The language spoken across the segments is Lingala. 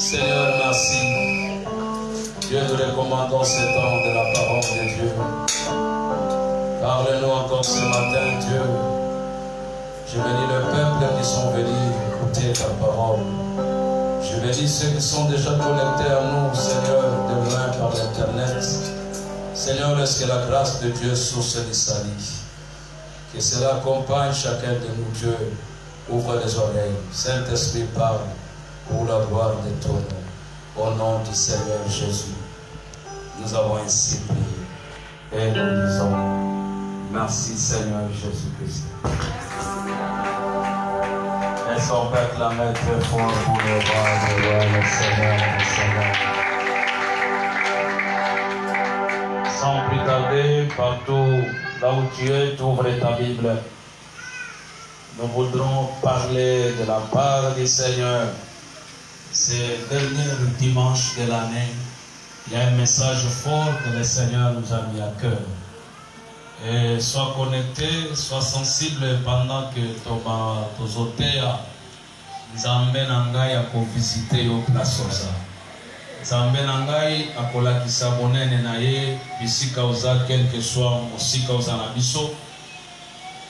Seigneur, merci. Dieu, nous recommandons ce temps de la parole de Dieu. Parle-nous encore ce matin, Dieu. Je bénis le peuple qui sont venus écouter ta parole. Je bénis ceux qui sont déjà connectés à nous, Seigneur, de loin par l'Internet. Seigneur, laisse que la grâce de Dieu, source du salut, que cela accompagne chacun de nous, Dieu. Ouvre les oreilles. Saint-Esprit, parle pour la gloire de ton nom. Au nom du Seigneur Jésus, nous avons ainsi prié. Et nous disons, merci Seigneur Jésus-Christ. Est-ce qu'on peut acclamer très fort pour le roi, le Seigneur, le Seigneur. Sans plus tarder, partout là où tu es, tu ouvres ta Bible. Nous voudrons parler de la part du Seigneur. C'est le dernier dimanche de l'année. Il y a un message fort que le Seigneur nous a mis à cœur. Et sois connecté, sois sensible pendant que Thomas Tozotea Nzambe Nangai a visité au place Oza. Nzambe Nangai a kolakisa bonene na ye bisika oza quel que soit musika oza na biso.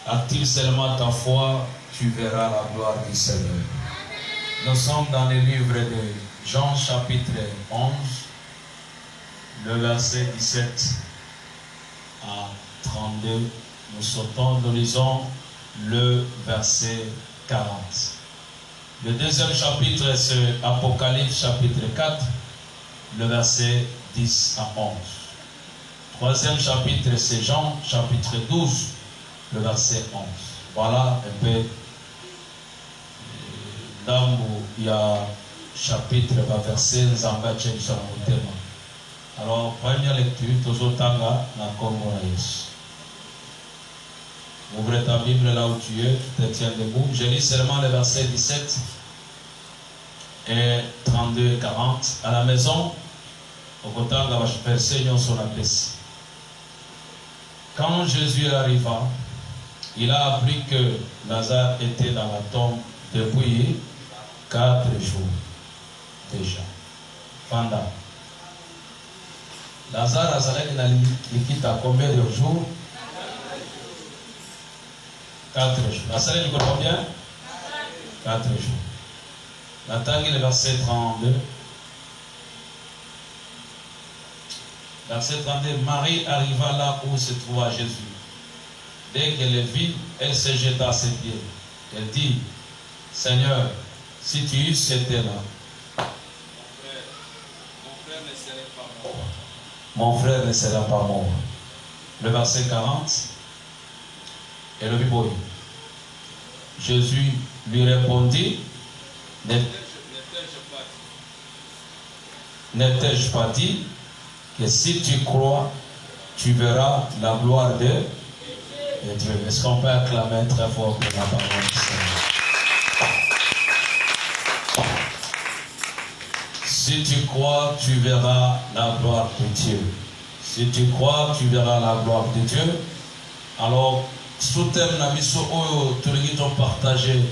Active seulement ta foi, tu verras la gloire du Seigneur. Nous sommes dans le livre de Jean chapitre 11, le verset 17 à 32. Nous sautons, nous lisons le verset 40. Le deuxième chapitre, c'est Apocalypse chapitre 4, le verset 10 à 11. Troisième chapitre, c'est Jean chapitre 12, le verset 11. Voilà un peu là où il y a chapitre, verset, alors, première lecture, Tozotanga, na Kongo na Yesu. Ouvre ta Bible là où tu es, tu te tiens debout. Je lis seulement les versets 17 et 32 et 40. À la maison, au Kotanga, verset sur la place. Quand Jésus arriva, il a appris que Lazare était dans la tombe depuis 4 jours déjà. Pendant. Lazare a quitte à combien de jours? 4 jours. Lazare dit combien? 4 jours. L'attaque le verset 32. Verset 32. Marie arriva là où se trouvait Jésus. Dès qu'elle le vit, elle se jeta à ses pieds. Elle dit, Seigneur, si tu eusses été là, mon frère ne sera pas mort. Le verset 40, et le Bible. Jésus lui répondit, n'ai-je pas dit que si tu crois, tu verras la gloire de Dieu. Est-ce qu'on peut acclamer très fort pour la parole du Seigneur? Si tu crois, tu verras la gloire de Dieu. Si tu crois, tu verras la gloire de Dieu. Alors, sous thème na biso oyo tolingi to partager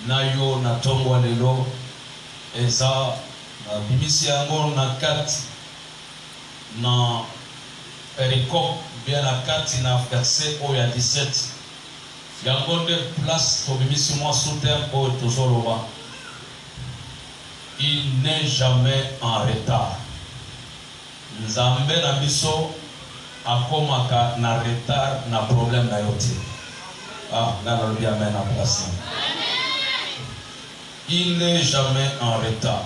na yo na tongo lelo eza na bimisi yango na kati na perikope bien na kati na verset oyo ya 17 yango nde place to bimisi mwa sous thème oyo tozoloba. Il n'est jamais en retard. Nzambe na biso akomaka na retard na problème na yote. Ah, là on lui amène en place. Il n'est jamais en retard.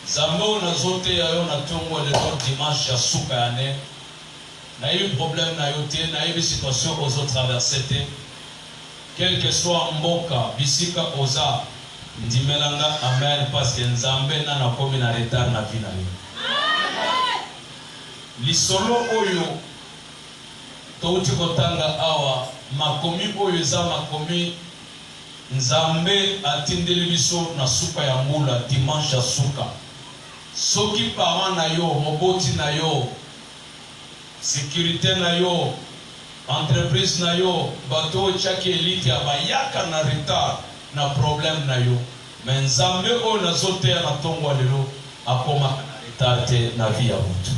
Zambo na zote ya yo na tongo le dimanche ya suka ya ne. Na eu problème na yote, na eu situation aux autres traversées. Quel que soit mboka, bisika oza ndimelanga amen parce que Nzambe na na komi na retard na vie na yo. Lisolo oyo touti kotanga awa makomi oyo eza makomi Nzambe atindeli biso na suka ya mbula dimanche ya suka. Soki parent na yo, moboti na yo, sécurité na yo, entreprise na yo, bato chaki elite ya bayaka na retard na problème na yo. Mais nzambe o na zote na tongo lelo akoma etate na vie ya mutu.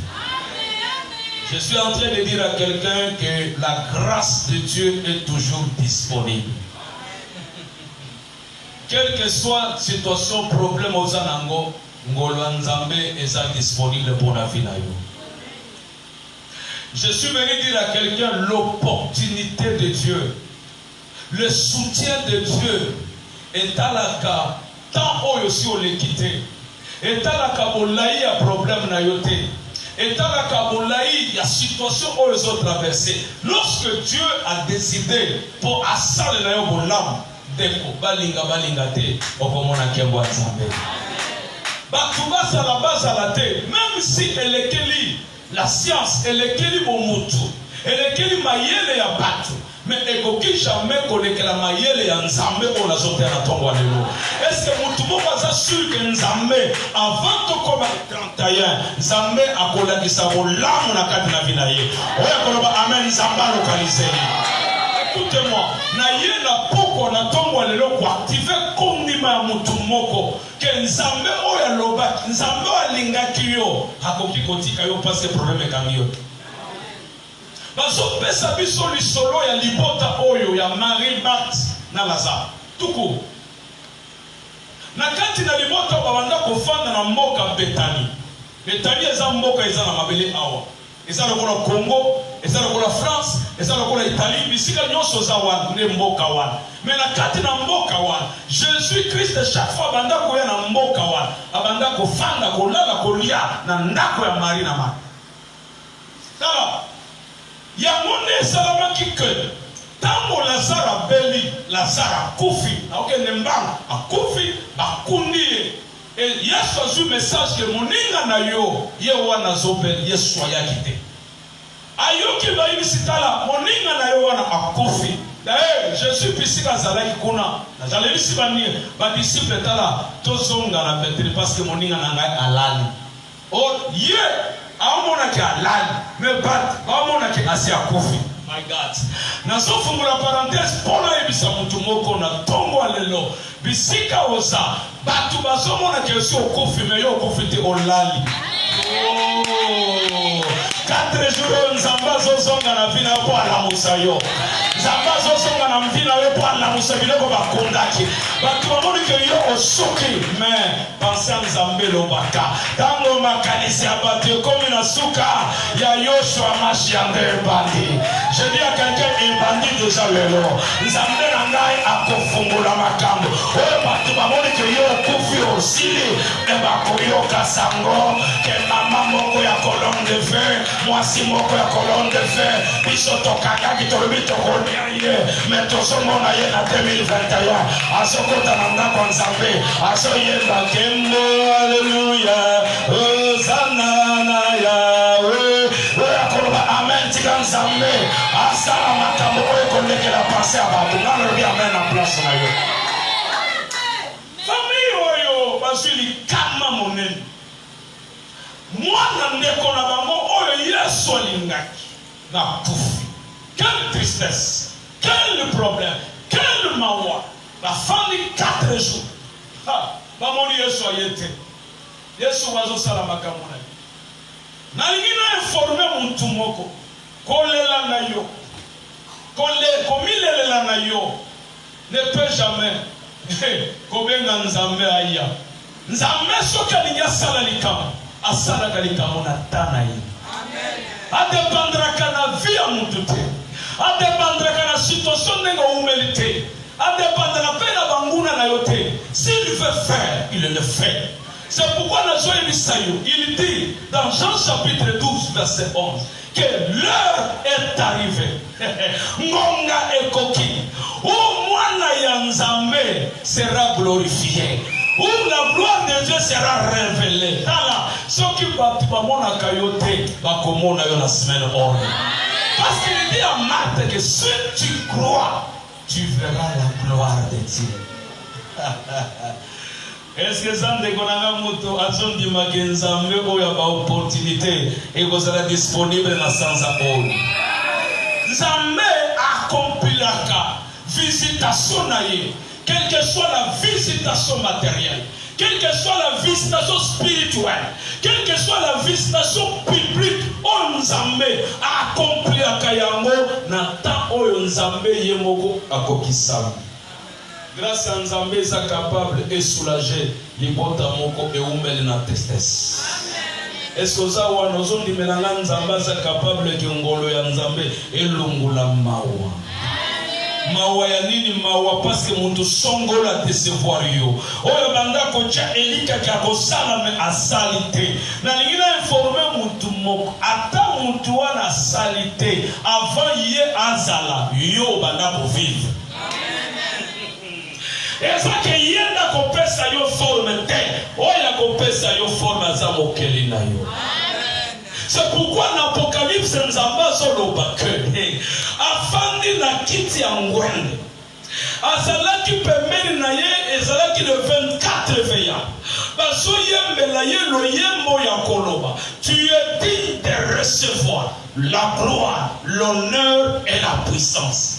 Je suis en train de dire à quelqu'un que la grâce de Dieu est toujours disponible. Quelle que soit la situation, problème aux anango, ngolo nzambe est disponible pour la vie na yo. Je suis venu dire à quelqu'un l'opportunité de Dieu, le soutien de Dieu est à la cas, tant aussi on l'a quitté, est à la cas bolaï a problème na yote, est à la cas bolaï a situation où ils ont traversé. Lorsque Dieu a décidé pour assaler na yo bolam, deko balinga te, okomona kembo nzambe. Batuba sa la base à la terre, même si elle est keli. La science, elle est keli bomutu, elle est keli mayele ya batu, mais elle ne jamais connaître la mayele ya nzambe pour la zoter à ton lelo. Est-ce que mutu mo pas sûr que nzambe avant to comme 31 nzambe akola ki sa bolamu na kati na binaye. Oya koloba amen nzamba localisé. Écoutez-moi, na ye na poko na tongo lelo ko activer kondima ya mutu moko. Que nzambe oya loba nzambe alingaki yo akoki kotika yo parce que problème ekami yo. Bazo pesa biso lisolo ya libota oyo ya Marie Marthe na Lazare tuku na kati na libota babanda kofanda na mboka Betani. Betani eza mboka eza na mabele awa, eza lokola Congo, eza lokola France, eza lokola Italie, bisika nyonso za wana ne mboka wana. Mais na kati na mboka wana Jésus Christ chaque fois banda koya na mboka wana abanda kofanda kolala kolia na ndako ya Marie na Marthe. Sala ya monde salamaki que tango Lazare abeli, Lazare akufi, akende mbanga akufi bakundi. Et Yesu a eu message que moninga na yo ye wana zobel Yesu ayaki te. Ayoki ba ibisitala moninga na yo wana akufi. D'ailleurs, Jésus pisika zalaki kuna na jaleli sibani ba disciple tala tozonga na Bethel parce que moninga na ngai alali. Oh ye amona ki alali mais bat amona ki asi akufi. My God. Na so fungula parenthèse pona ebisa mutu moko na tongo alelo bisika osa batu bazomona ke si okufi me yo okufi te olali. Oh 4 jours nzamba zozonga na vina po alamusa yo. Nzamba zozonga na vina yo po alamusa biloko bakondaki. Batu bamoni ke yo osoki mais pensez à nzambe lobaka. Tango makanisi abate comme na suka ya Yoshua Mashiach bandi. Je dis à quelqu'un il bandit déjà lelo. Nzambe na ngai akofungula makambo. Oyo batu bamoni ke yo okufi osili e bakoyoka sango ke mama moko ya colonne de feu, mwasi moko ya colonne de feu, biso tokangaki tolobi tokonia ye, mais tozomona ye na 2021 azokota na ndako ya Nzambe azoyemba kembo alleluya hosana na Yawe. Oyo akoloba amen tika Nzambe asala makambo oyo kolekela pase ya bato nalobi amen na place na yo. Famille oyo bazwili kama monene mwana ndeko na bango oyo Yesu alingaki na kufi. Quelle tristesse, quel problème, quel mawa. La famille 4 jours bamoni Yesu ayete Yesu wazosala makambo na yo nalingi na informe muntu moko kolela na yo komilelela na yo ne peut jamais kobenga Nzambe aya. Nzambe soki alingi asala likambo asalaka likambo na tana ye. Adepandraka na vie ya mutu te, adepandraka na situation ndenge oumeli te, adepandra pe na banguna na yo te. S'il veut faire, il le fait. C'est pourquoi il dit dans Jean chapitre 12 verset 11 que l'heure est arrivée. Ngonga ekoki. Où mwana ya Nzambe sera glorifié. Où la gloire de Dieu sera révélée. Ce qui va te kayote va komona yo la semaine orne. Parce qu'il dit à Marthe que si tu crois, tu verras la gloire de Dieu. Est-ce que ça ne connaît moto action di Nzambe oyo ba opportunité et que sera disponible na sansa oyo. Nzambe accomplira visitation na ye quelle que soit la visitation matérielle, quelle que soit la visitation spirituelle, quelle que soit la visitation publique, on Nzambe a accompli à Kayango, Nata Oyo Nzambe Yemoko a Kokisam. Grâce à Nzambe, ils sont capables de soulager les bottes à Moko et Oumel na tristesse. Est-ce que ça ou nous on dit maintenant Nzambe est capable de ngolo ya Nzambe et longula mawa. Mawa ya nini mawa parce que muntu songola décevoir yo. Oyo banda ko cha elika ka ko sala me asalite. Na lingina informer muntu moko ata muntu wana salite avant ye azala yo banda ko vivre. Est-ce que yenda ko pesa yo forme te? Oya ko pesa yo forme za mokeli na yo. C'est pourquoi l'Apocalypse Nzamba zoloba que afandi na kiti ya ngwende azalaki pembeni na ye ezalaki le 24 veillant baso yembela ye loyembo ya koloba tu es digne de recevoir la gloire, l'honneur et la puissance.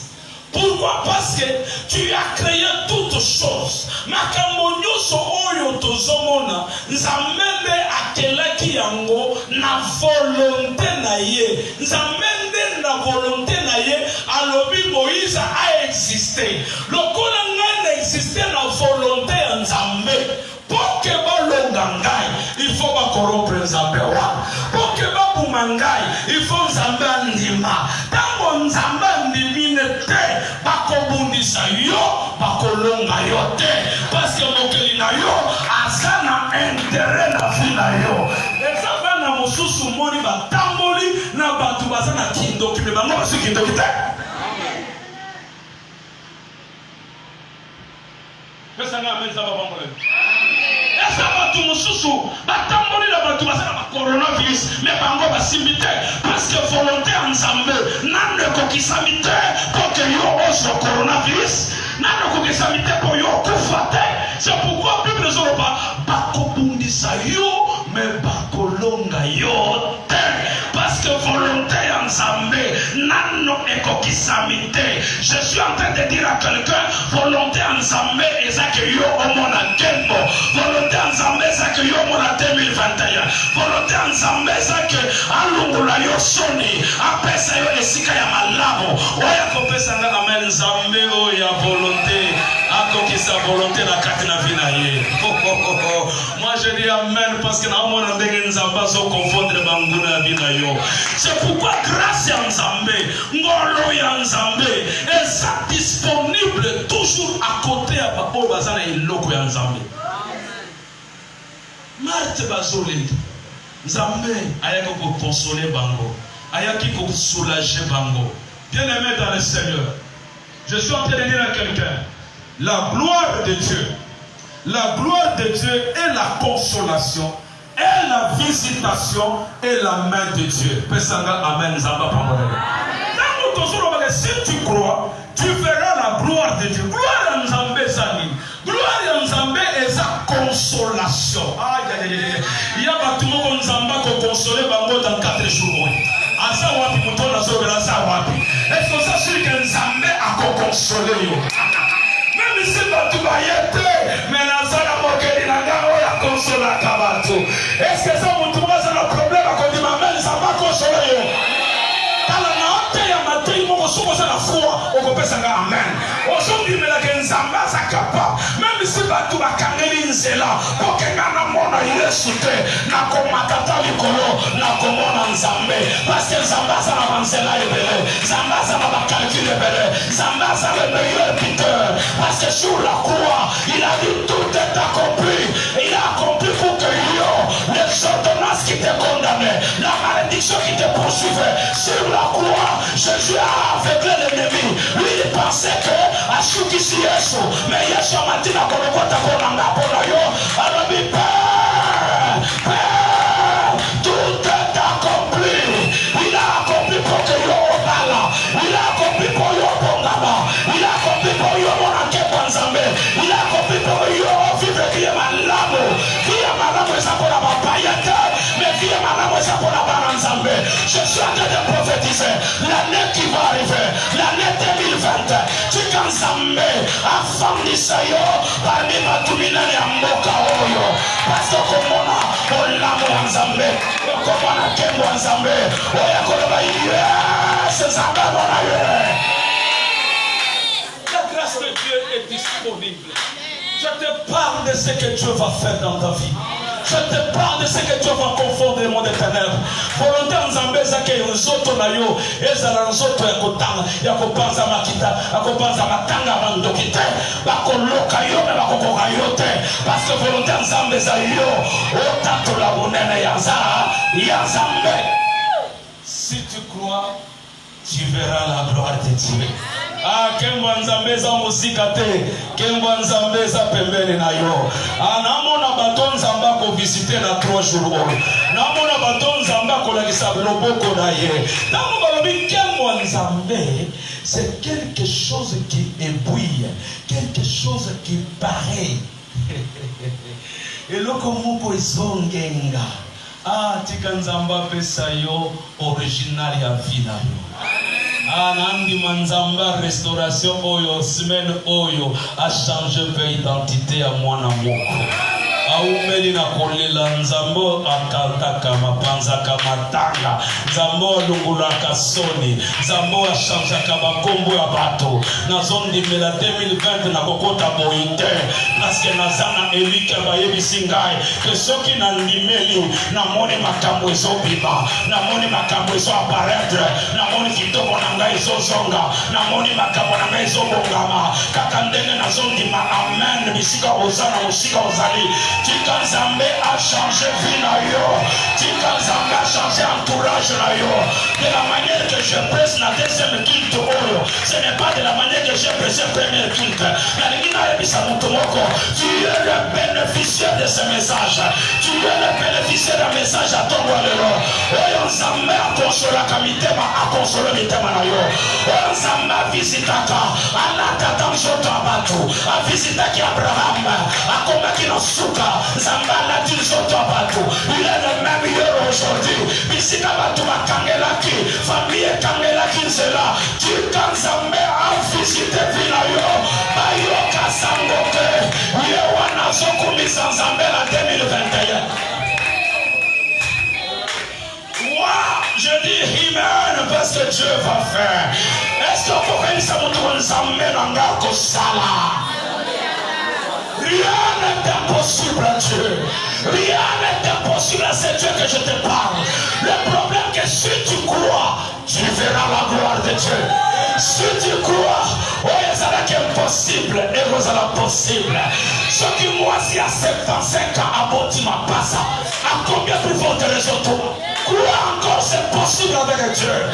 Pourquoi? Parce que tu as créé toutes choses. Makambo nyoso oyo tozomona nzambe akelaki yango na volonté na ye. Nzambe na volonté na ye alobi Moïse a existé. Lokola nga existé na volonté ya nzambe. Pour que balonga ngai, il faut pas corrompre nzambe wa. Pour que babuma ngai, il faut nzambe andima. Tango nzambe andimine te, bakobundisa yo, bakolonga yo te. Parce que mokeli na yo, aza na intérêt na vie na yo. Ezaba na mosusu moni batamboli na batu baza na kindoki me bango basu kindoki te. Pesa nga amen zaba bangole. Esa batu mususu batamboli na batu basana ba coronavirus mais bango basimite parce que volonté en Nzambe nande ko kisamite pour que yo ose coronavirus nande ko kisamite pour yo kufate. C'est pourquoi Bible ne sort pas bakobundisa yo mais bakolonga yo te parce que volonté en Nzambe nano eko kisamite. Je suis en train de dire à quelqu'un volonté en Nzambe ezake yo omona gembo. Volonté en Nzambe ezake yo omona 2021. Volonté en Nzambe ezake alungula yo soni apesa yo esika ya malamu. Oya kopesa nga amen Nzambe o ya volonté akokisa volonté na kati na vie na ye. Moi je dis amen parce que na omona ndenge Nzambe zo confondre banguna ya vie na yo. C'est pourquoi grâce ya Nzambe ngolo ya Nzambe est disponible toujours à côté ya babo bazana iloko ya Nzambe. Marthe bazolenda Nzambe ayaki ko consoler bango, ayaki ko soulager bango. Bien-aimé dans le Seigneur, je suis en train de dire à quelqu'un, la gloire de Dieu, la gloire de Dieu est la consolation, est la visitation et la main de Dieu. Pesanga amen Nzamba pamole. Si tu crois, tu verras la gloire de Dieu. Gloire à Nzambe Zani. Gloire à Nzambe est sa consolation. Il y a pas tout le monde Nzamba qui consoler bango dans 4 jours. Asa wapi mutona zobela asa wapi. Est-ce que ça c'est que Nzambe a consolé yo? Même si pas tout va y être, mais Nazara mokeli nanga oya consola kabatu. Est-ce que ça mutuma ça le problème à cause de ma mère Nzamba consoler yo? La foi au kopesanga amen. Aujourd'hui mais la Nzamba zakapa. Même si batu bakangeli nzela, pokenga na mona Yesu te, na komatata likolo, na komona Nzambe. Parce que Nzamba za na banzela ebele, Nzamba za na bakalkul ebele, Nzamba za le meilleur buteur. Parce que sur la croix, il a dit tout est accompli. Il a accompli pour que yo, les ordonnances qui te condamnaient, la malédiction qui te poursuivait, sur la croix, Jésus a aveuglé l'ennemi. Lui il pensait que à ce qui s'y est, mais Yesu m'a dit la kolokota konanga pona yo. Alors Père, Père, tout est accompli. Il a accompli pour que yo obala. Il a accompli pour yo bongaba. Il a accompli pour yo monake panzambe. Il a accompli pour yo vivre qui est malamu. Qui est malamu et ça pour la papayette. Mais qui est malamu et ça pour la bananzambe. Je suis en train de prophétiser l'année qui va arriver, l'année 2020. Tu quand Nzambe a fondé yo parmi batumina ya mboka oyo parce que komona olamu ya nzambe komona kembo ya nzambe oya koloba yes nzambe mona ye. La grâce de Dieu est disponible. Je te parle de ce que Dieu va faire dans ta vie. Je te parle de ce que Dieu va confondre le monde des ténèbres. Volonté nzambe zake nzoto na yo ezala nzoto ya kotanga ya kopanza makita ya kopanza matanga bandoki te bakoloka yo me bakokoka yo te parce que volonté nzambe za yo otatola monene ya nzambe. Si tu crois, tu verras la gloire de Dieu. Ah, kembo nzambe za musika te, kembo nzambe za pembeni na yo. Ah, namona bato nzambe ko visiter na 3 jours oyo. Namona bato nzambe ko lakisa loboko na ye. Tango balobi kembo nzambe, c'est quelque chose qui ébouille, quelque chose qui paraît. Eloko moko ezongenga. Ah, tika nzamba pesa yo original ya vida yo. Anandi manzamba restauration oyo semaine oyo a changé pe identité à mwana moko. Aumeli na kolela nzambo akataka mapanzaka matanga nzambo lungulaka soni nzambo achangeaka bakombo ya bato nazondimela 2020 na kokota boite parce que nazana elike bayebisi ngai ke soki nandimeli namoni makambo ezobima namoni makambo ezoapparaître namoni kitoko na ngai ezozonga namoni makambo na ngai ezobongama kaka ndenge nazondima amen bisika oza na mosika ozali. Tika nzambe a changé vie na yo. Tika nzambe a changé entourage na yo. De la manière que je presse la deuxième culte oyo, ce n'est pas de la manière que j'ai pressé première culte. Tu es le bénéficiaire de ce message. Tu es le bénéficiaire d'un message à ton roi de l'eau. Oyo nzambe a consolé kamitema, a consolé mitema na yo. Oyo nzambe a visitaka, anatata mshoto abatu, a visitaki Abraham, a komaki no suka. Zambala tu soto abatu. Il est le même hier aujourd'hui. Bisika batu bakangelaki, famille kangelaki nzela. Tu kan zambe a visité vila yo. Bayoka sangoke. Ye wana zokumisa nzambe la 2021. Wow, je dis amen parce que Dieu va faire. Est-ce qu'on peut réussir à montrer nzambe nanga kosala? Rien n'est impossible à Dieu. Rien n'est impossible à ce Dieu que je te parle. Le problème est que si tu crois, tu verras la gloire de Dieu. Si tu crois, oh, ça n'est impossible et vous allez possible. Ce qui moi, si à 75 ans, à Boti ma passe, à combien plus fort de les autres? Crois encore, c'est possible avec Dieu.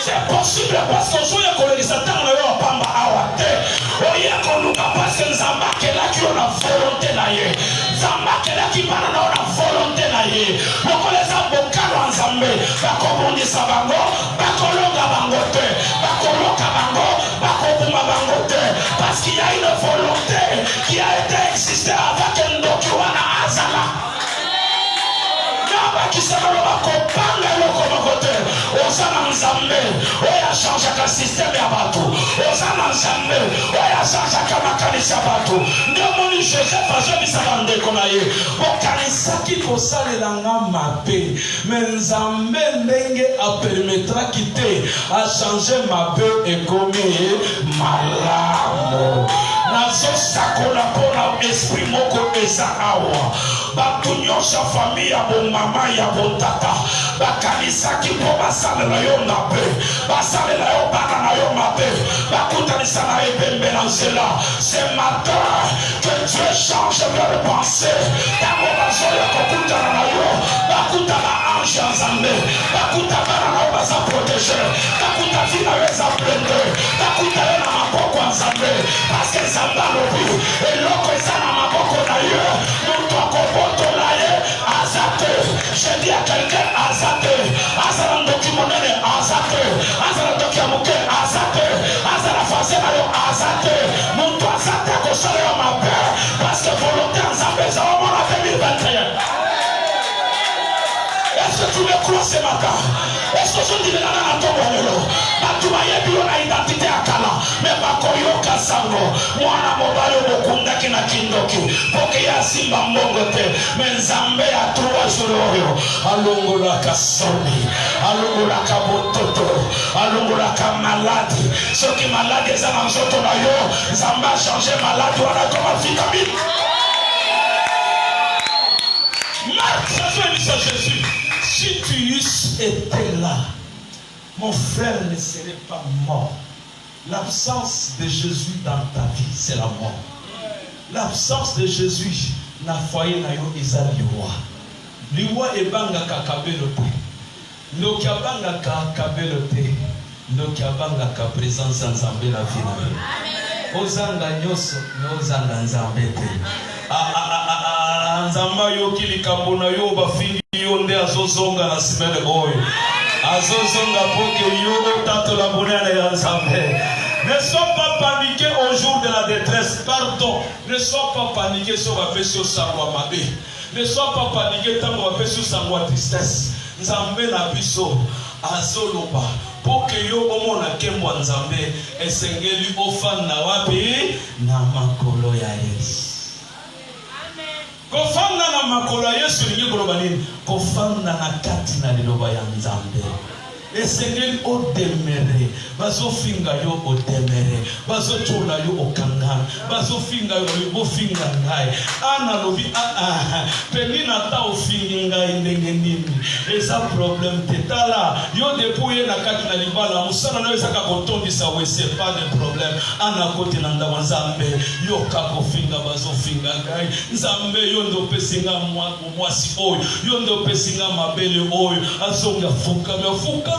C'est possible parce que je collègue Satan na yo pamba awate. Oye konuka parce que nzamba kela ki ona volonté na ye. Nzamba kela ki bana na ona volonté na ye. Bokoleza bokalo nzambe, bakobondisa bango, bakolonga bango te, bakoloka bango, bakobuma bango te parce qu'il y a une volonté qui a été existée avant que ndoki wana azala. Qui s'en va compagner le côté. Osana nzambe, oya change ka système ya bato. Osana nzambe, oya change ka makanisa bato. Ndemoni Joseph azobisa bandeko na ye. Bokanisa ki kosalela nga mabe. Mais nzambe ndenge a permettra kite a changer mabe ekomi malamu. Nazo sakola pona esprit moko eza awa. Bato nyosha famille ya bon mama ya bon tata. Bakanisa ki po basalela yo mabe. Basalela yo bana na yo mabe. Bakutanisa na ebembe na nzela. Ce matin que Dieu change leur pensée. Tango bazoya kokutana na yo. Bakuta ba ange nzambe. Bakuta bana na yo baza protéger. Bakuta vie na yo eza blende. Bakuta yo na maboko nzambe. Parce que nzambe alobi eloko eza na maboko na yo. Mutu akoboto na ye azate. Je dis à quelqu'un azate. Azala ndoki monene azate. Azala ndoki ya muke azate. Azala fase na yo azate. Mutu azate akosala yo mabe. Parce que volonté nzambe eza omona 2021. Est-ce que tu me crois ce matin? Est-ce que je dis là dans la tombe? Batumaye bio na identité akala. Mais bakoyoka sango. Mwana mobali mokunda kina kindoki. Poke ya simba mbongote. Menzambe ya truwa suroyo. Alungu la kasoni. Alungu la kabototo. Alungu la kamaladi. Ceux qui malades ça dans soto na yo. Zamba changer malade wana comme vitamine. Marc, ça fait une chose Jésus. Si tu eusses été là, mon frère ne serait pas mort. L'absence de Jésus dans ta vie, c'est la mort. L'absence de Jésus n'a foyer na yo ezali roi. Liwa ebanga kakabelo te. Ndoki abanga kakabelo te. Ndoki abanga ka présence nzambe la vie na yo. Ozanga nyoso, ozanga nzambe te. Nzamba yo kilikambo na yo bafingi yo nde azozonga na semaine oyo. Azozonga poke yo tato la bonheur ya nzambe. Ne sois pas paniqué au jour de la détresse. Pardon. Ne sois pas paniqué sur la pression sangwa mabe. Ne sois pas paniqué tango la pression sangwa tristesse. Nzambe na biso azoloba. Poke yo omona kemwa nzambe esengeli ofana wapi na makolo ya Yesu. Kofanda na makolo ya Yesu ni ngoloba nini? Kofanda na kati na liloba ya nzambe. Esengeli o demere, bazo finga yo o demere, bazo chola yo o kangana, bazo finga yo o finga ngai. Ana lobi penina ta o finga ndenge nini. Eza problem tetala yo depuye na kati na libala musana na ezaka kotondisa wese pas de problème. Ana kote na ndawa nzambe yo kako finga bazo finga ngai. Nzambe yo ndo pesinga mwasi oyo, yo ndo pesinga mabele oyo, azonga fuka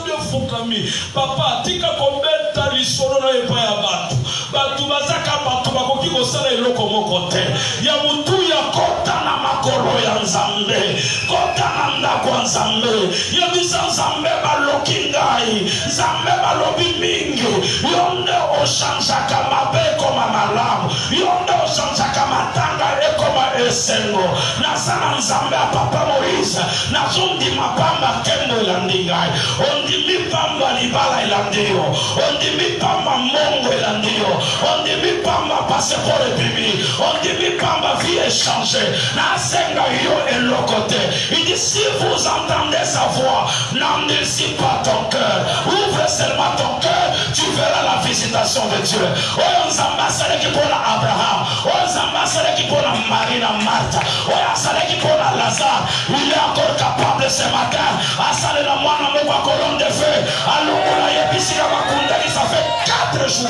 Fukami, papa, tika kombeta lisolo na epa ya batu. Batu bazaka batu bakoki kosala eloko moko te. Ya mutu ya kota na makolo ya nzambe. Kota na ndako nzambe. Ya bisa nzambe baloki ngai. Nzambe balobi mingi. Yonde oshanjaka mabe koma malamu. Yonde oshanjaka matanga ekoma esengo. Nasana nzambe ya papa Moïse. Nazondi mapamba kendo elandingai. Ondimi pamba libala elandio. Ondimi pamba mongo elandio. Ondimi pamba passeport bibi. Ondimi pamba vie échangée. Nasenga yo elokote. Il dit si vous entendez sa voix, n'endurcis pas ton cœur. Ouvre seulement ton cœur, tu verras la visitation de Dieu. Oyo nzamba saleki pona Abraham. Oyo nzamba saleki pona Marie na Martha. Oyo saleki pona Lazare. Il est encore capable ce matin. Asale la mwana moko a colonne de feu. Alungu na yebisika bakunda qui ça fait 4 jours.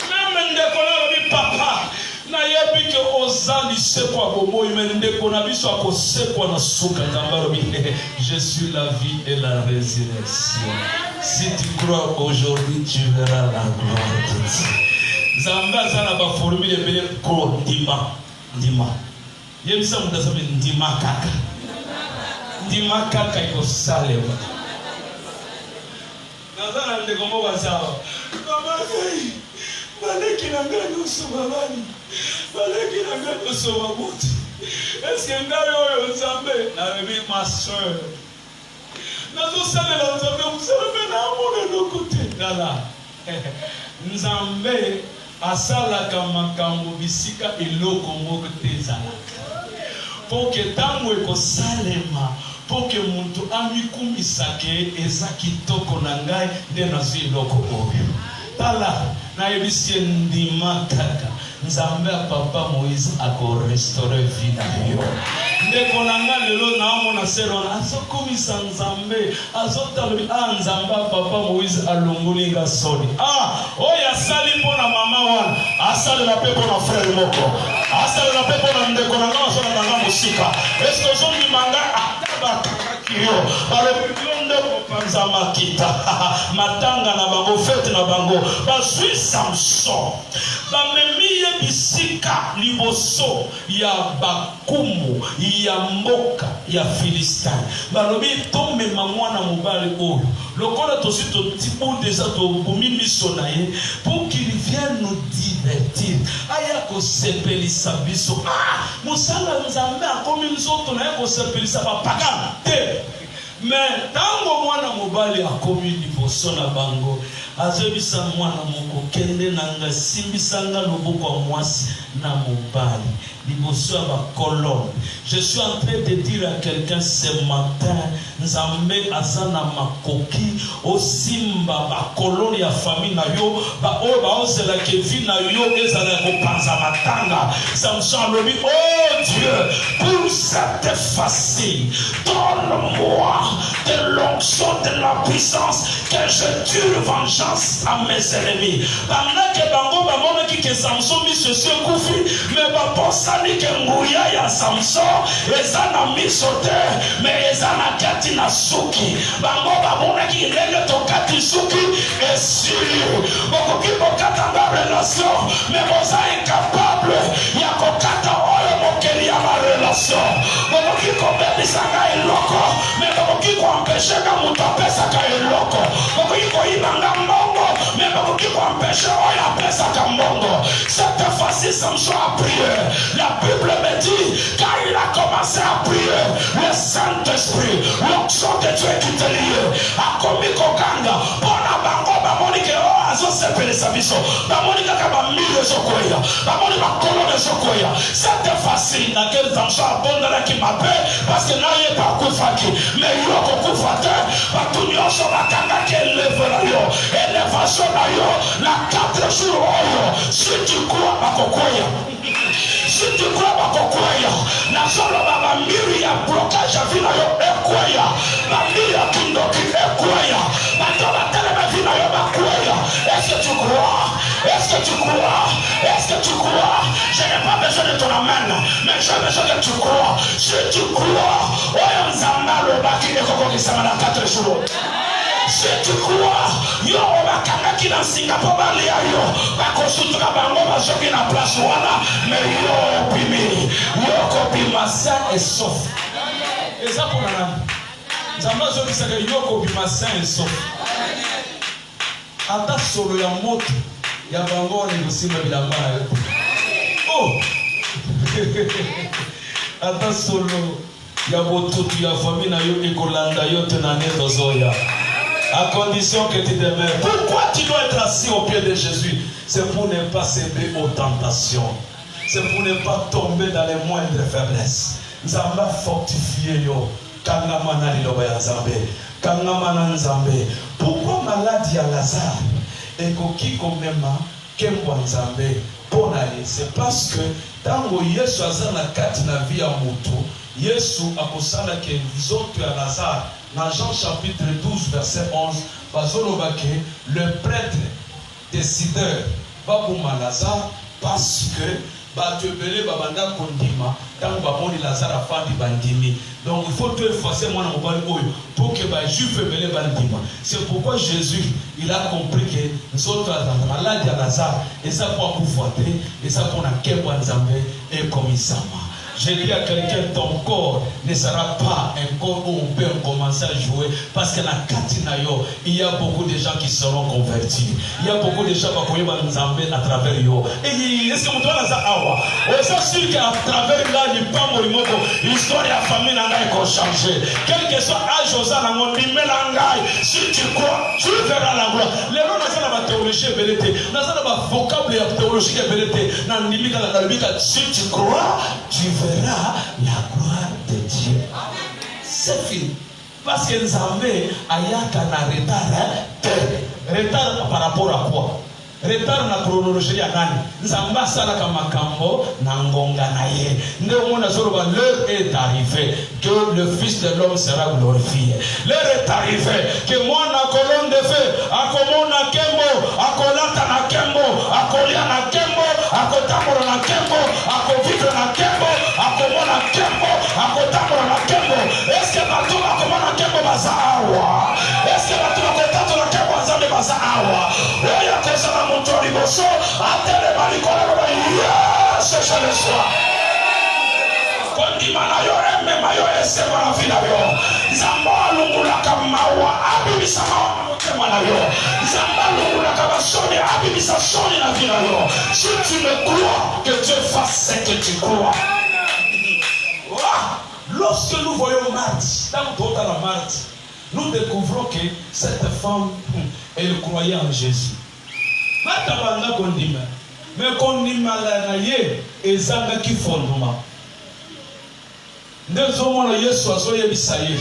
Même ndekona lobi papa. Na yebi ke ozali sekwa bobo imendeko na biso akosekwa na suka nzamba lobi. Je suis la vie et la résurrection. Si tu crois aujourd'hui, tu verras la gloire de Dieu. Zamba zana ba formule bele ko ndima. Yebisa mutasabe ndima kaka. Ndima kaka iko salema. Nazana ndeko moko sawa. Mama kai. Baleki na ngano sobabani. Baleki na ngano sobabuti. Est-ce que ngalo yo nzambe na rebi ma soeur. Nazo salela nzambe musalame na amona lokote dala. Nzambe asalaka makambo bisika eloko moko te zalaka. Poke tango ekosalema poke muntu amikumisake eza kitoko na ngai nde nazwi eloko oyo. Tala na yebisie ndima kaka. Nzambe a papa Moïse ako restaurer vie na yo. Ndeko nanga lelo na amona serona azokomisa nzambe azotalobi nzambe papa Moïse alongoli nga soni. Oya sali pona mama wana asali la pe pona frère moko. Asali la pe pona ndeko nanga wasona nanga musika. Est-ce que zombi manga bakakio balopionde kopanza makita matanga na bango fete na bango bazwi Samson bamemiye bisika liboso ya bakumu ya mboka ya Filistin balobi tomema mwana mobali oyo lokola tosi totibu déjà tobumi miso na ye pour qu'il vienne nous divertir aya kosepelisa biso musala nzambe akomi nzoto na ye kosepelisa bapagana te Mais tango mwana mobali akomi liboso na bango azobisa mwana moko kende nanga simbisanga loboko mwasi na mobali liboso ya bakolone. Je suis en train de dire à quelqu'un ce matin, Nzambe azana makoki osimba bakolone ya famille na yo ba o ba ozela kevi na yo ezala kopanza matanga. Samson lobi, oh Dieu, pour cette facile, donne-moi de l'onction, de la puissance, que je tue vengeance à mes ennemis. Pendant que bango bamona ki ke Samson mi se kufi, mais ba posani ke nguya ya Samson ezana misote, mais ezana kati na suki. Bango bamona ki lele to kati suki esir. Boko ki bokata ba relation, mais boza incapable ya kokata oyo mokeli ya ma relation. Boko ki kobebisa ka eloko, mais boko ki empêcher ka mutu apesaka eloko. Boko ki koyibanga mbongo, mais boko ki empêcher oyo apesaka mbongo. Cette fois-ci Samson a prié. La Bible me dit quand il a commencé à prier, le Saint-Esprit, l'onction de Dieu qui te lie, a commis kokanga pona bango bamonike o azo sepele sabiso bamonika kaba mille zokoya bamoni bakolone zokoya. Cette fois-ci laquelle Samson abondana ki mabe parce que naye pa kufaki mais yo kokufa te batu nyonso bakanga ki eleve na yo elevation na yo na 4 jours oyo. Si tu crois bakokoya, si tu crois bakokoya na solo baba miri ya blocage ya vina yo ekoya bamiri ya kindoki ekoya batoba telema vina yo bakoya. Est-ce que tu crois? Est-ce que tu crois? Est-ce que tu crois? Je n'ai pas besoin de ton amen, mais j'ai besoin que tu crois. Si tu crois, oyo nzamba lo baki ekoko kisama na 4 jours. Si tu crois, yo obakanga ki na Singapore balia yo bakosutuka bango bazoki na place wana, mais yo opimi yo kobima sain et sauf. Eza pour nana nzamba azobisaka yo kobima sain et sauf. Ata solo ya moto ya bango ni kosimba bilamba na yo. Oh ata solo ya botutu ya famille na yo ekolanda yo te na neto zoya. À condition que tu demeures. Pourquoi tu dois être assis au pied de Jésus? C'est pour ne pas céder aux tentations. C'est pour ne pas tomber dans les moindres faiblesses. Nzamba fortifié yo. Kangamana liloba ya Nzambe. Kangamana Nzambe. Pourquoi maladie à Lazare? Et koki komema kembo Nzambe. C'est parce que tango Yesu azana kati na vie ya mutu, Yesu akosala ke nzoto ya Lazare. Dans Jean chapitre 12 verset 11, le prêtre décideur va pour Lazare parce que batebele babanda kondima tant baboni Lazare afandi bandimi. Donc il faut tout effacer moi na mobali oyo pour que ba juif belé bandima. C'est pourquoi Jésus il a compris que nous autres malade à Lazare et ça pour pouvoir et ça pour na kebwa Nzambe et comme ça. Je dis à quelqu'un, ton corps ne sera pas un corps où on peut commencer à jouer parce que la Katinayo, il y a beaucoup de gens qui seront convertis. Il y a beaucoup de gens qui vont nous à travers yo. Et est-ce que vous doit ça awa? C'est sûr qu'à travers là, il n'y a pas mon l'histoire de la famille n'a pas changé. Quel que soit âge aux ans, si tu crois, tu verras la gloire. Les gens n'ont pas théologie et vérité. N'ont pas vocable et théologie et vérité. Si tu crois, tu verra la gloire de Dieu. C'est fini. Parce que Nzambe ayaka na retard par rapport à quoi? Retard na chronologie ya nani? Nzambe asala kama makambo na ngonga na ye. Ndio mwana zoroba l'heure est arrivée que le fils de l'homme sera glorifié. L'heure est arrivée que mwana colonne de feu akomona kembo, akolata na kembo, akolia na kembo, akotambola na kembo, akovivre na kembo, akomona kembo, akotambola na kembo. Est-ce que batu bakomona kembo baza awa? Est-ce que batu bakotatu na kembo Nzambe baza awa? Oya kozala motori boso atele balikola ba yes je le sois. Kondima na yo emema yo esema na vida yo. Nzamba lungulaka mawa abibisa mawa motema na yo. Nzamba lungulaka basoni abibisa soni na vida yo. Si tu me crois, que Dieu fasse ce que tu crois. lorsque nous voyons Marthe, dans d'autres la Marthe, nous découvrons que cette femme, elle croyait en Jésus. Marthe a kondima, mais kondima la naye ezanga ki fondement. Ndezomona Yesu azoye bisaye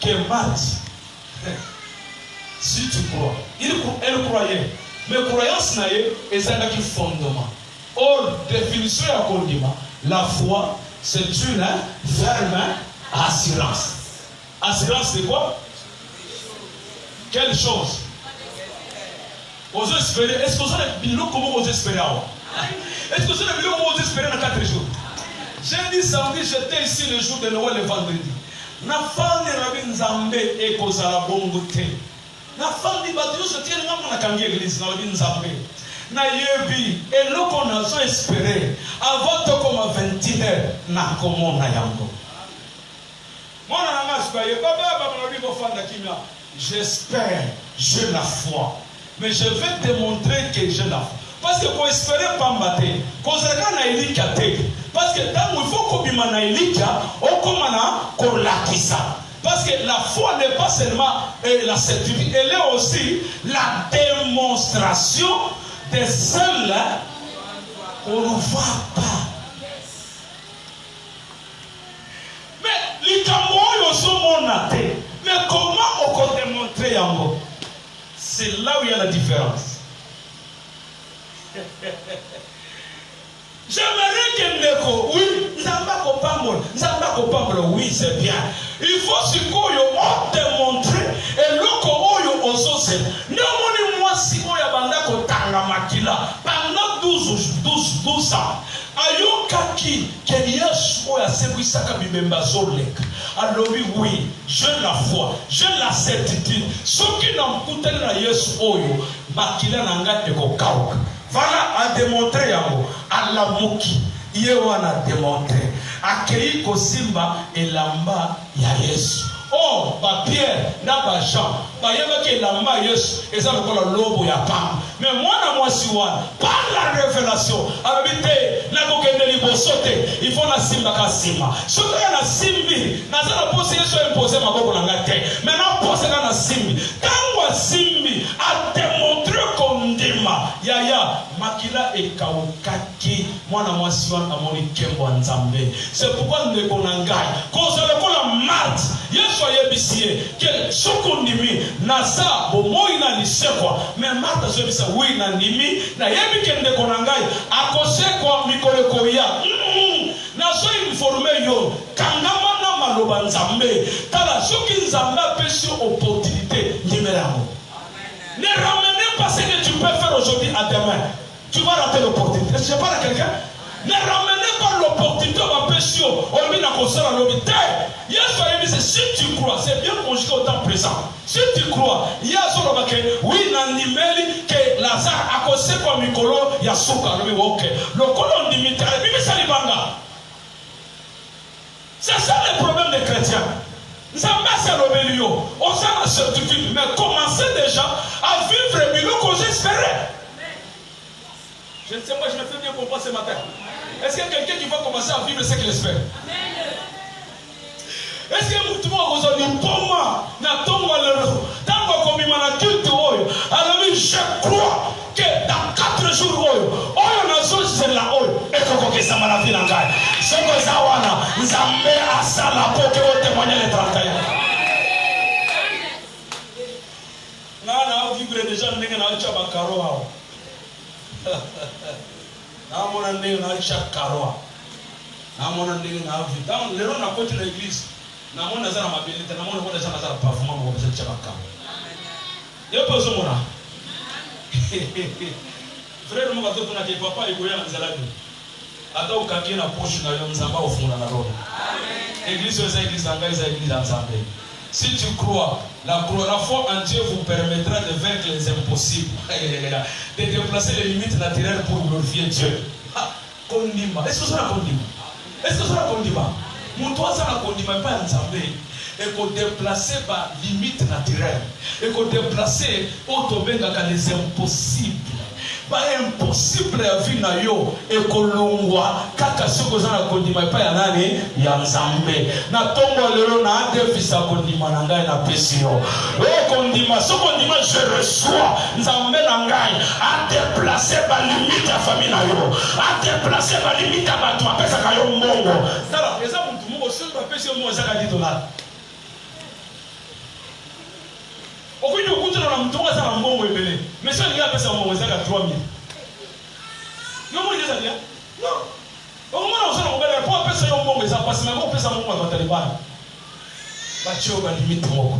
que Marthe, si tu crois, elle croyait, mais croyance naye ezanga ki fondement. Or définition ya kondima, la foi c'est une ferme assurance. Assurance de quoi? Quelle chose? Vous espérez? Est-ce que vous avez bilo comment vous espérez? Est-ce que vous avez bilo comment vous espérez dans 4 jours? J'ai dit samedi, j'étais ici le jour de Noël, le vendredi. Na fandi rabi nzambe eko zala bongo te. Na fandi batu se tient ngam na kangi église na rabi nzambe. Na yebi eloko nazo espérer avant to comme 21h na komona yango. Mona na ngaspa ye baba baba rabi ko fanda kimia. J'espère, j'ai la foi. Mais je vais démontrer que j'ai la foi. Parce que pour espérer pas mater, parce que tant il faut qu'on parce que la foi n'est pas seulement la certitude, elle est aussi la démonstration de celle qu'on ne voit pas. Mais les camots sont monatés. Mais comment on peut démontrer yango? C'est là où il y a la différence. J'aimerais que Neko, oui, oui, c'est bien. Il faut ce qu'on démontrer et l'oko osose. Non, moi, si on y a bandako tanga makila pendant 12 ans. Ayokaki, Kenias, Oya Sebisaka Bibemba Zolek. Alors oui, j'ai la foi, j'ai la certitude. Ce qui n'ont coûté la Yes Oyo, Makila Nanga de Kokao. Voilà à démontrer à la Moki. Yewan a démontré. Akei Kosimba et Lamba Yayesu. Oh, ba Pierre, na ba Jean, ba yebaki lamba Yesu, eza lokola lobo ya pamba. Mais moi na moi siwan, par la révélation, abité na kokende libosote, il faut na simba ka simba. Soki na simbi, na za pose Yesu imposer maboko na ngate. Mais na pose na simbi. Kangwa simbi a démontré kondima. Yaya makila ekaukaki, mwana moi siwan amoni kembo nzambe. C'est pourquoi nous ne konangai. Koza lokola Marthe, Yesu soyez bissier que ce qu'on dit nasa bo moina ni sekwa mais Marthe so bisa oui na nimi na yebi kende konangai akose kwa mikoleko ya na so informer yo kangama na maloba nzambe tala soki nzambe pesi opportunité numéro. Ne ramenez pas ce que tu peux faire aujourd'hui à demain. Tu vas rater l'opportunité. Est-ce que je parle à quelqu'un? Ne ramenez pas l'opportunité à péché. On met la console à l'hôpital. Si tu crois, c'est bien conjugué au temps présent. Si tu crois, il y a ce oui, n'animeli que Lazare a causé comme Mikolo, Yasuka, le ok. Le colon d'imiter, mais ça libanga. C'est ça le problème des chrétiens. Nous avons c'est l'obélio. On a la certitude, mais commencez déjà à vivre le que j'espérais. Je ne sais pas, je me fais bien comprendre ce matin. Est-ce qu'il y a quelqu'un qui va commencer à vivre ce qu'il espère? Est-ce que tout le monde aujourd'hui, pour moi, tant que je crois que dans 4 jours, on a chose de la haut et que ça m'a la vie dans le gars. Ce que ça wana, nous avons à ça la peau que vous témoignez les 31. Là, vivre déjà, nous avons un chabakaro. Namona ndenge na chaque carreau. Namona ndenge na vie. Dans le rond à côté de l'église. Namona za na mabelite, namona kwa za na parfum mo kwa chaque carreau. Yo pozo mona. Frère mo kato kuna ke papa ikoya nzaladi. Ata ukaki na poche na yo nzamba ofuna na roho. Amen. Église aux églises engagées à église ensemble. Si tu crois, la foi en Dieu vous permettra de vaincre les impossibles, de déplacer les limites naturelles pour glorifier Dieu. Kondima. Est-ce que ça la kondima? Est-ce que ça la kondima? Mon toi ça la kondima pas ensemble. Et qu'on déplacer par limite naturelle. Et qu'on déplacer autour les impossibles. ba impossible ya vie na yo ekolongwa kaka soko za na kondima pa ya nani ya Nzambe na tongo lelo na adefisa kondima na ngai na pesi yo o kondima soko kondima je reçois Nzambe na ngai a déplacer ba limite ya famille na yo a déplacer ba limite ya bato apesa ka yo mbongo sala eza mutu moko so ba pesi yo mo za ka $10 okuni okutana na mtonga za mbongo ebele mais so linga pesa mbongo za ka 3000 yo mo ngeza dia no okumana usana ngobele po pesa yo mbongo za pasi na ko pesa mbongo ba Taliban ba chio ba limite moko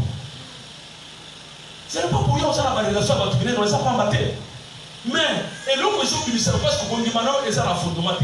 c'est pas pour yo usana ba relation ba tubine no za pamba te mais et l'autre chose qui lui sert parce que kondima na eza na fondement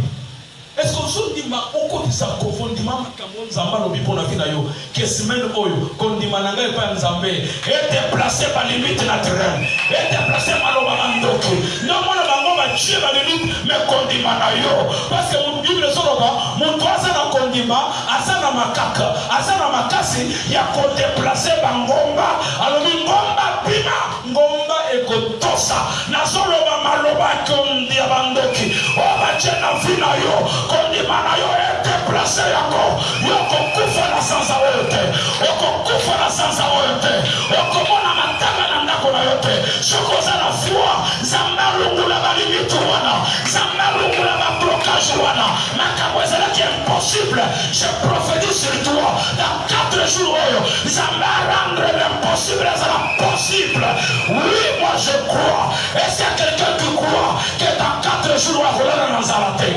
est-ce que vous dites ma oko ça confondiment makambo Nzamba lobi pona vie na yo que semaine oyo kondima na ngai pa Nzambe et déplacer ba limite naturelle et déplacer maloba mandoki non mona bango ba chie ba limite mais kondima na yo parce que mon Bible soroka mon toisa na kondima asana makaka asana makasi ya ko déplacer bangomba alobi ngomba bima ngomba ekotosa na soroba maloba kondi abandoki o ba chena vie na yo kondima na yo déplacer yako yoko kufa na sansa wote yoko kufa na sansa wote yoko mona matanga na ndako na yote soko za na foi Nzambe la balimite wana Nzambe la blocage wana makambo ezala qui est impossible je prophétise sur toi dans 4 jours oyo Nzambe rendre l'impossible ezala possible oui moi je crois est-ce qu'il y a quelqu'un qui croit que dans 4 jours on va rouler dans Nzalate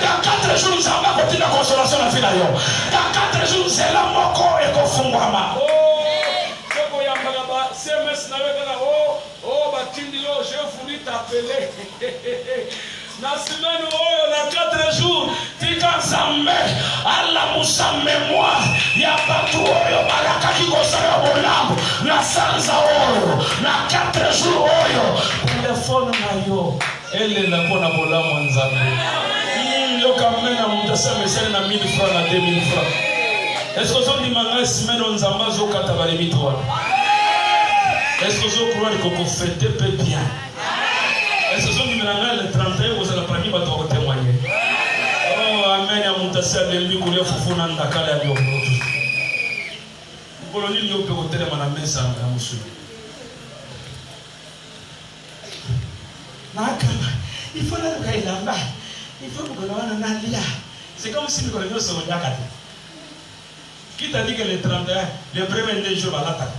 dans 4 jours nous avons continué la consolation la vie d'ailleurs dans 4 jours c'est la moko et kofungwama soko ya mbaba SMS na weka oh batindi yo je voulais t'appeler na semaine oyo na 4 jours tika Nzambe ala musa mémoire ya batu oyo balaka kikosala bolambo na sanza oyo na 4 jours oyo téléphone na yo elle na kona bolambo Nzambe yo kamena mutasa mesele na 1000 francs na 2000 francs est-ce que son dimanga semaine on Nzamba zo kata balimite wana est-ce que zo croire que ko fêter peut bien est-ce que son dimanga le 31 vous allez parmi ba to témoigner oh amen ya mutasa lembi kulia fufuna ndakala ya biomoto koloni yo pe hôtel na mesa na musu nakama il faut la kailamba il faut que l'on en lia. C'est comme si nous connaissions ce monde. Qui t'a dit que le 31, le premier jour va l'attaquer?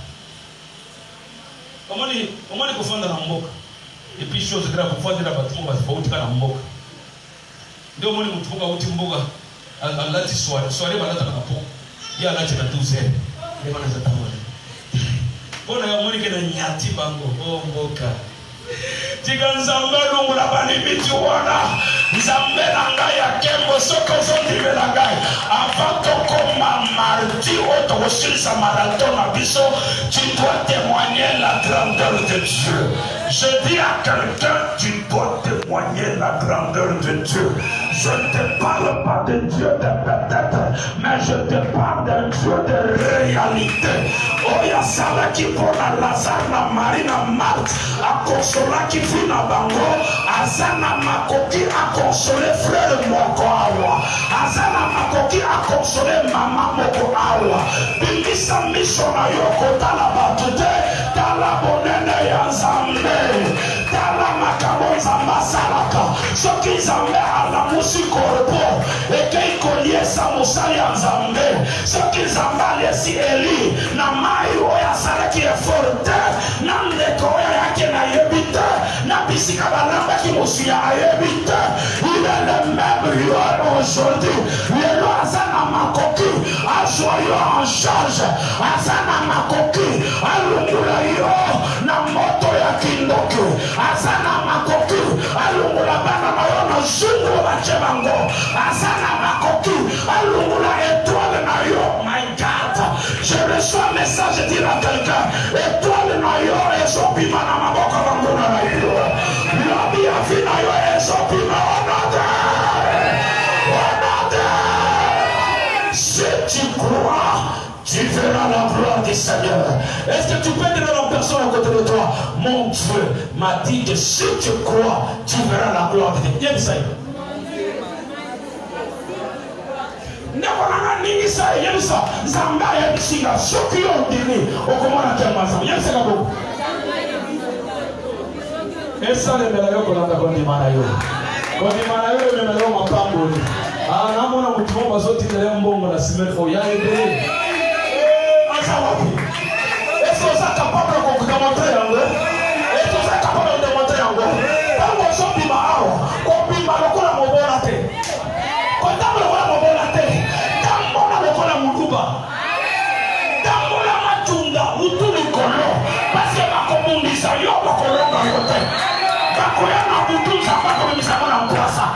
Comment on confond dans la mboka? Et puis, chose grave, pour faire de la bâtiment, on va se faire dans la mboka. Donc, on est au Timboga, à la soirée, va l'attaquer à Pont. Il y a la tête à 12 heures. Et on les attend. On a un qui est nyati bango, oh mboka. Tika Nzambe lungula balimiti wana Nzambe na ngai ya kembo soko zondime na ngai avant tokoma mardi oyo tokosilisa marathon na biso tu dois témoigner la grandeur de Dieu. Je dis à quelqu'un tu dois témoigner la grandeur de Dieu. Je ne te parle pas de Dieu de peut-être mais je te parle d'un Dieu de réalité. Oya salaki pour la Lazare na Marie na Marthe a consola qui vit na bango azana makoki a consolé frère moko awa azana makoki a consolé maman moko awa bimisa miso na yo kotala batu te tala bonene ya Nzambe tala makambo Nzambe asalaka soki Nzambe alamusi korpo ekei koliesa mosali ya Nzambe soki Nzambe aliesi Eli na mai oyo asalaki effort te na ndeko oyo yake na yebi te na bisika balambaki mosuya ayebi te il est le même hier aujourd'hui lelo aza na makoki azwa yo en charge aza na makoki alungula yo na moto ya kindoki aza na makoki alungula bana na yo na zungu bache bango aza na makoki alungula étoile na yo. My God, je reçois un message dire à quelqu'un étoile na yo ezopima na maboko bango na yo lobi ya vie na yo ezopima onade. Si tu crois tu verras la gloire du Seigneur. Est-ce que tu peux dire à la personne à côté de toi, mon Dieu m'a dit que si tu crois, tu verras la gloire de Dieu. Viens, Seigneur. Nekonanga ningi sa yemisa zamba ya bisinga soki yo dini okomona kema yemisa kabo esa le mela yo kolanda kondi mana yo mela yo makambo ni namona mutumo bazoti tele mbongo na simetro ya ebe asa wapi eso sa capable ko démontrer yango eso sa capable de démontrer yango tango so bima awo ko bima lokola mobona te ko tango lokola mobona te tango na lokola muduba tango la matunda mutuli kolo parce bakobundisa yo bakolonga yo te bakoya na butunza bakomisa na mplasa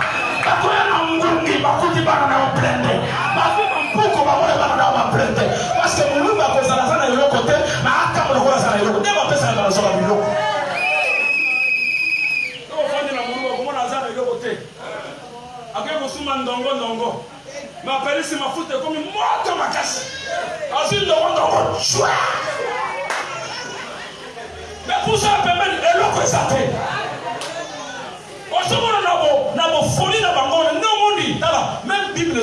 bakoya na ngungi bakuti bana na oplende bafika mpuko bamole bana na baplende parce que mulumba kozala sana yoko te na aka molokola sana yoko te bapesa na sola biloko to fandi na mulumba komona sana yoko te akwe kusuma ndongo ma pelisi mafuta komi moto makasi asi ndongo chwa mais pour ça pembeni eloko esate même Bible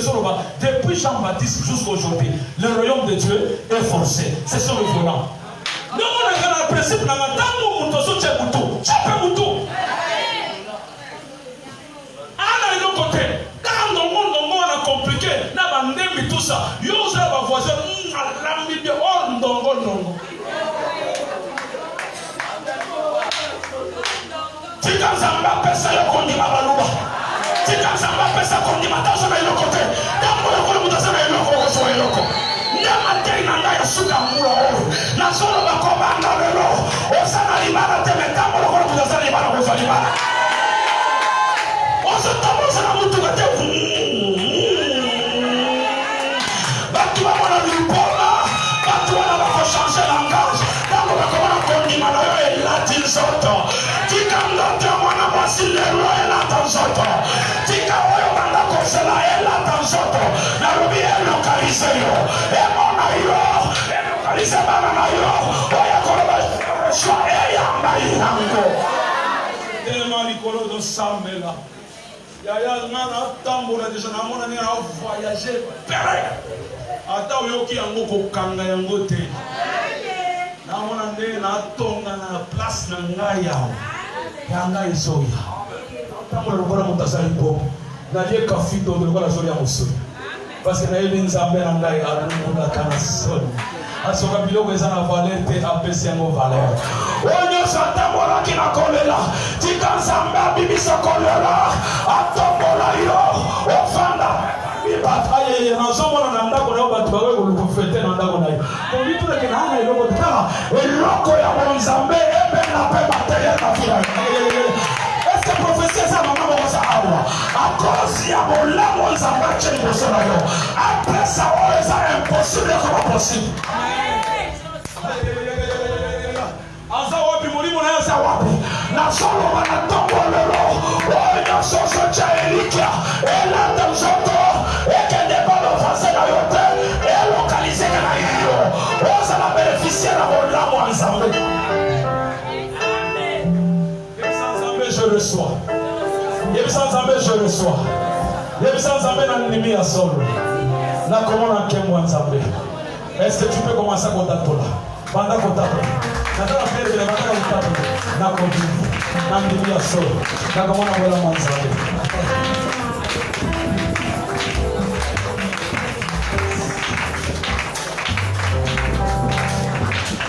depuis Jean-Baptiste jusqu'à aujourd'hui, le royaume de Dieu est forcé. C'est sur le violent. Non, on a le principe dans le temps où côté. Quand on a compliqué, tout ça. Yo, ça va voisin, Tika zamba pesa yo kondi mabaluba. Tika zamba pesa kondi matazo na iloko te. Dambo yo kondi mutazo na iloko koso iloko. Nyama tena ndaya suka mula oro. Na solo bakoba anda lelo. Osana libana te metambo yo kondi mutazo libana koso libana. Oso tamo sana mutu kate. Batu wa mwana lupona. Batu wana bako changer langage. Dambo bakoba na kondi mana yo elati soto. Tika ndoto mwana mwasi lelo elata soto. Tika oyo manda kosela elata soto. Na rubi elokalize yo. Emona yo. Elokalize bana na yo. Oya koloba shwa eyamba irango. Tema likolo do sambela. Yaya ngana tambola deja na mona ni na voyager pere. Ata oyoki yango kokanga yango te. Na mona nde na tonga na place na ngai yao. Yanga isoya. Tambola lokola mutasali po. Na die kafito lokola zori ya musuri. Parce que na yebi nzambe na ngai alumuna kana soni. Asoka biloko eza na valeur te apesi yango valeur. Onyo satambola kina kolela. Tika nzambe abimisa kolela. Atombola yo. Ofanda. Aye, na somona na ndako na batu bawe kulufete na ndako na yo. Ko bitu na kina hana iloko tala. Eloko ya nzambe ebe na pe matériel na fila. Est-ce que prophétie ça maman va ça awa? À cause ya bolamo nzambe cheni bosona yo. Après ça c'est impossible comme possible. Azawa bi mulimo na yasa wapi? Na solo wana tombo lelo. Oya soso cha elikia. Ela tamzoto. Ekende balo fase na yote. Elokalize kana yo. Oza la bénéficier na bolamo nzambe. Je reçois. Yebisa nzambe je reçois. Yebisa nzambe na nimi ya solo. Na komona kemwa nzambe. Est-ce que tu peux commencer à contacter là? Pendant contacter. Nataka pele vile nataka utatu. Na kombi. Na nimi ya solo. Na komona wala nzambe.